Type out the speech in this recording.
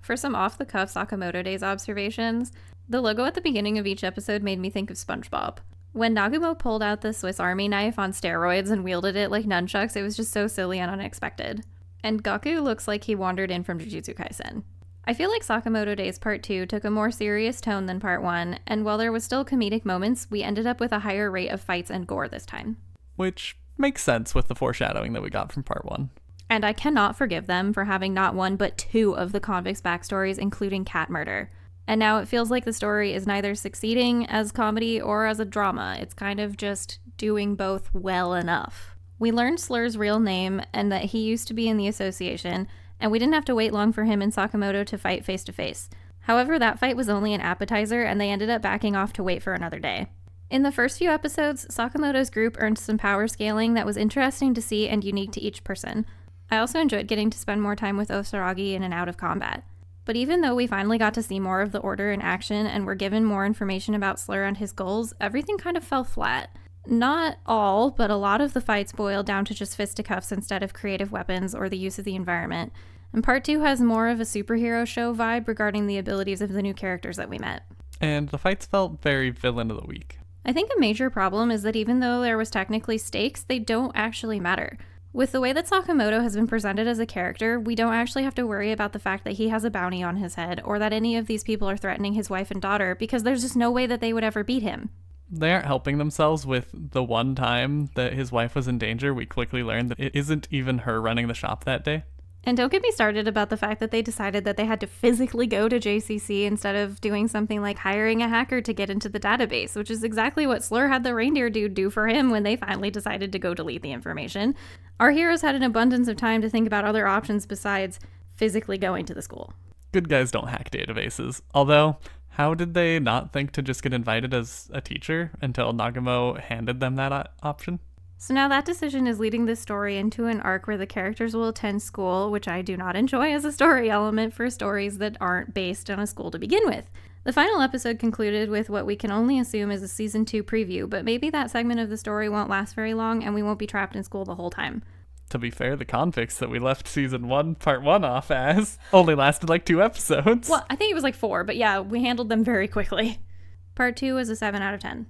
For some off-the-cuff Sakamoto Days observations, the logo at the beginning of each episode made me think of SpongeBob. When Nagumo pulled out the Swiss Army knife on steroids and wielded it like nunchucks, it was just so silly and unexpected. And Gaku looks like he wandered in from Jujutsu Kaisen. I feel like Sakamoto Days Part 2 took a more serious tone than Part 1, and while there was still comedic moments, we ended up with a higher rate of fights and gore this time. Which makes sense with the foreshadowing that we got from Part 1. And I cannot forgive them for having not one but two of the convicts' backstories, including cat murder. And now it feels like the story is neither succeeding as comedy or as a drama. It's kind of just doing both well enough. We learned Slur's real name and that he used to be in the association, and we didn't have to wait long for him and Sakamoto to fight face to face. However, that fight was only an appetizer, and they ended up backing off to wait for another day. In the first few episodes, Sakamoto's group earned some power scaling that was interesting to see and unique to each person. I also enjoyed getting to spend more time with Osaragi in and out of combat. But even though we finally got to see more of the Order in action and were given more information about Slur and his goals, everything kind of fell flat. Not all, but a lot of the fights boiled down to just fisticuffs instead of creative weapons or the use of the environment. And Part 2 has more of a superhero show vibe regarding the abilities of the new characters that we met. And the fights felt very villain of the week. I think a major problem is that even though there was technically stakes, they don't actually matter. With the way that Sakamoto has been presented as a character, we don't actually have to worry about the fact that he has a bounty on his head or that any of these people are threatening his wife and daughter because there's just no way that they would ever beat him. They aren't helping themselves with the one time that his wife was in danger. We quickly learned that it isn't even her running the shop that day. And don't get me started about the fact that they decided that they had to physically go to JCC instead of doing something like hiring a hacker to get into the database, which is exactly what Slur had the reindeer dude do for him when they finally decided to go delete the information. Our heroes had an abundance of time to think about other options besides physically going to the school. Good guys don't hack databases. Although, how did they not think to just get invited as a teacher until Nagumo handed them that option? So now that decision is leading this story into an arc where the characters will attend school, which I do not enjoy as a story element for stories that aren't based on a school to begin with. The final episode concluded with what we can only assume is a season 2 preview, but maybe that segment of the story won't last very long and we won't be trapped in school the whole time. To be fair, the convicts that we left season 1, part 1 off as only lasted like 2 episodes. Well, I think it was like 4, but yeah, we handled them very quickly. Part 2 is a 7 out of 10.